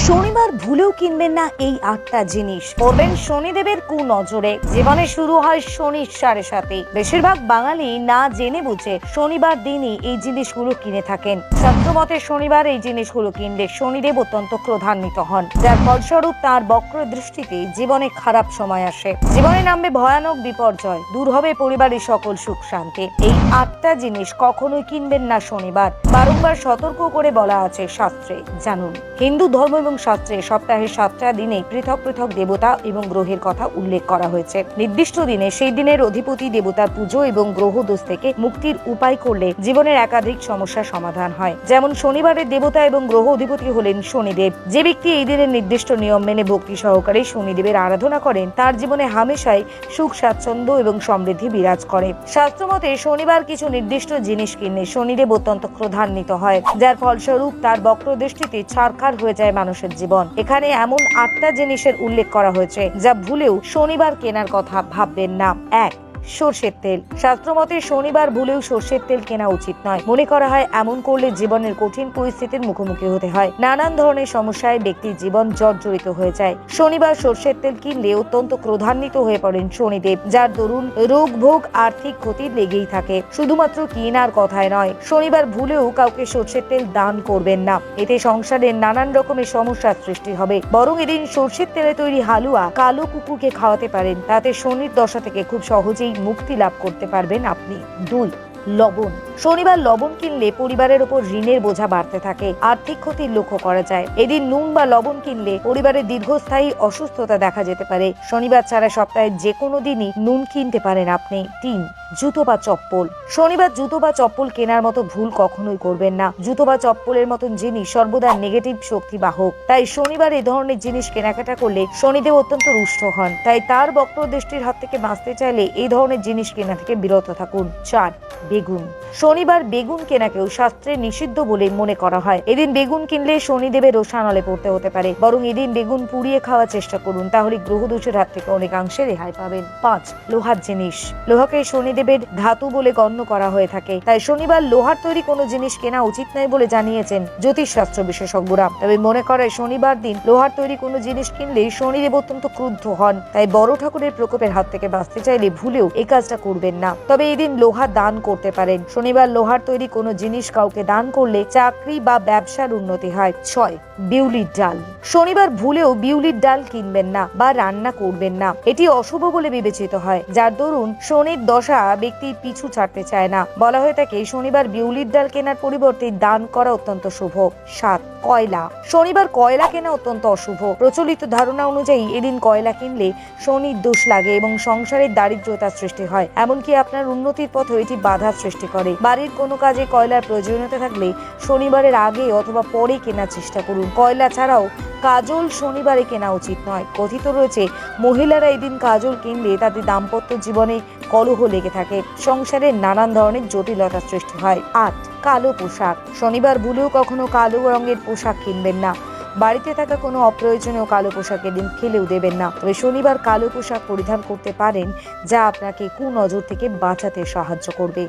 শনিবার ভুলেও কিনবেন না এই 8টা জিনিস, পড়বেন শনিদেবের কুনজরে। জীবনে শুরু হয় শনির সাড়ে সাথে। বেশিরভাগ বাঙালি না জেনে বুঝে শনিবার দিনই এই জিনিসগুলো কিনে থাকেন। শাস্ত্রমতে শনিবার এই জিনিসগুলো কিনলে শনিদেব অত্যন্ত ক্রোধান্বিত হন, যার ফলস্বরূপ তার বক্র দৃষ্টিতে জীবনে খারাপ সময় আসে। জীবনে নামবে ভয়ানক বিপর্যয়, দূর হবে পরিবারের সকল সুখ শান্তি। এই 8টা জিনিস কখনোই কিনবেন না শনিবার। বারংবার সতর্ক করে বলা আছে শাস্ত্রে, জানুন। হিন্দু ধর্ম এবং শাস্ত্রে সপ্তাহে 7টা দিনে পৃথক পৃথক দেবতা এবং গ্রহের কথা উল্লেখ করা হয়েছে। নির্দিষ্ট দিনে সেই দিনের অধিপতি দেবতার পুজো এবং গ্রহ দোষ থেকে মুক্তির উপায় করলে জীবনের একাধিক সমস্যার সমাধান হয়। যেমন শনিবারের দেবতা এবং গ্রহ অধিপতি হলেন শনিদেব। যে ব্যক্তি এই দিনের নির্দিষ্ট নিয়ম মেনে ভক্তি সহকারে শনিদেবের আরাধনা করেন, তার জীবনে হামেশাই সুখ স্বাচ্ছন্দ্য এবং সমৃদ্ধি বিরাজ করে। শাস্ত্রমতে শনিবার কিছু নির্দিষ্ট জিনিস কিনলে শনিদেব অত্যন্ত ক্রোধান্বিত হয়, যার ফলস্বরূপ তার বক্র দৃষ্টিতে ছারখার হয়ে যায় মানুষের জীবন। এখানে এমন 8টা জিনিসের উল্লেখ করা হয়েছে যা ভুলেও শনিবার কেনার কথা ভাববেন না। 1. সর্ষের তেল। শাস্ত্রমতে শনিবার ভুলেও সর্ষের তেল কেনা উচিত নয়। মনে করা হয় এমন করলে জীবনের কঠিন পরিস্থিতির মুখোমুখি হতে হয়, নানান ধরনের সমস্যায় ব্যক্তির জীবন জর্জরিত হয়ে যায়। শনিবার সর্ষের তেল কিনলে অত্যন্ত ক্রোধান্বিত হয়ে পড়েন শনিদেব, যার দরুন রোগ ভোগ আর্থিক ক্ষতি লেগেই থাকে। শুধুমাত্র কেনার কথায় নয়, শনিবার ভুলেও কাউকে সর্ষের তেল দান করবেন না। এতে সংসারের নানান রকমের সমস্যার সৃষ্টি হবে। বরং এদিন সর্ষের তেলে তৈরি হালুয়া কালো কুকুরকে খাওয়াতে পারেন, তাতে শনির দশা থেকে খুব সহজেই মুক্তি লাভ করতে পারবেন আপনি। 2. লবণ। শনিবার লবণ কিনলে পরিবারের উপর ঋণের বোঝা বাড়তে থাকে, আর্থিক ক্ষতির লক্ষ্য করা যায়। এদিন নুন বা লবণ কিনলে পরিবারের দীর্ঘস্থায়ী অসুস্থতা দেখা যেতে পারে। শনিবার ছাড়া সপ্তাহে যে কোনো দিনই নুন কিনতে পারেন আপনি। 3. জুতো বা চপ্পল। শনিবার জুতো বা চপ্পল কেনার মতো ভুল কখনোই করবেন না। জুতো বা চপ্পলের মতন জিনিস সর্বদা নেগেটিভ শক্তি বাহক। তাই শনিবার এই ধরনের জিনিস কেনাকাটা করলে শনিদেব অত্যন্ত রুষ্ট হন। তাই তার বক্র দৃষ্টির হাত থেকে বাঁচতে চাইলে এই ধরনের জিনিস কেনা থেকে বিরত থাকুন। 4. বেগুন। শনিবার বেগুন কেনাকেও শাস্ত্রে নিষিদ্ধ বলে মনে করা হয়। এদিন বেগুন কিনলে শনিদেবের রোষানলে পড়তে হতে পারে। বরং এদিন বেগুন পুড়িয়ে খাওয়ার চেষ্টা করুন, তাহলে গ্রহ দোষের হাত থেকে অনেকাংশে রেহাই পাবেন। 5. লোহার জিনিস। লোহাকে শনিদেবের ধাতু বলে গণ্য করা হয়ে থাকে, তাই শনিবার লোহার তৈরি কোনো জিনিস কেনা উচিত নয় বলে জানিয়েছেন জ্যোতিষ শাস্ত্র বিশেষজ্ঞরা। তবে মনে করায় শনিবার দিন লোহার তৈরি কোনো জিনিস কিনলে শনিদেব অত্যন্ত ক্রুদ্ধ হন। তাই বড় ঠাকুরের প্রকোপের হাত থেকে বাঁচতে চাইলে ভুলেও এই কাজটা করবেন না। তবে এই দিন লোহা দান করতে পারেন। শনিবার লোহার তৈরি কোনো জিনিস কাউকে দান করলে চাকরি বা ব্যবসার উন্নতি হয়। 6. বিউলির ডাল। শনিবার ভুলেও বিউলির ডাল কিনবেন না বা রান্না করবেন না। এটি অশুভ বলে বিবেচিত হয়, যার দরুন শনির দশা ব্যক্তির পিছু ছাড়তে চায় না। বলা হয়ে থাকে শনিবার বিউলির ডাল কেনার পরিবর্তে দান করা অত্যন্ত শুভ। 7. কয়লা। শনিবার কয়লা কেনা অত্যন্ত অশুভ। প্রচলিত ধারণা অনুযায়ী এদিন কয়লা কিনলে শনির দোষ লাগে এবং সংসারের দারিদ্রতার সৃষ্টি হয়। এমনকি আপনার উন্নতির পথে এটি বাধার সৃষ্টি করে। বাড়ির কোনো কাজে কয়লার প্রয়োজনীয়তা থাকলে শনিবারের আগে অথবা পরে কেনার চেষ্টা করুন। কয়লা ছাড়াও কাজল শনিবারে কেনা উচিত নয়। কথিত রয়েছে মহিলারা এদিন কাজল কিনলে তাদের দাম্পত্য জীবনে কলহ লেগে থাকে, সংসারে নানান ধরনের জটিলতার সৃষ্টি হয়। 8. কালো পোশাক। শনিবার ভুলেও কখনো কালো রঙের পোশাক কিনবেন না। বাড়িতে থাকা কোনো অপ্রয়োজনীয় কালো পোশাক এদিন ফেলেও দেবেন না। তবে শনিবার কালো পোশাক পরিধান করতে পারেন, যা আপনাকে কুনজর থেকে বাঁচাতে সাহায্য করবে।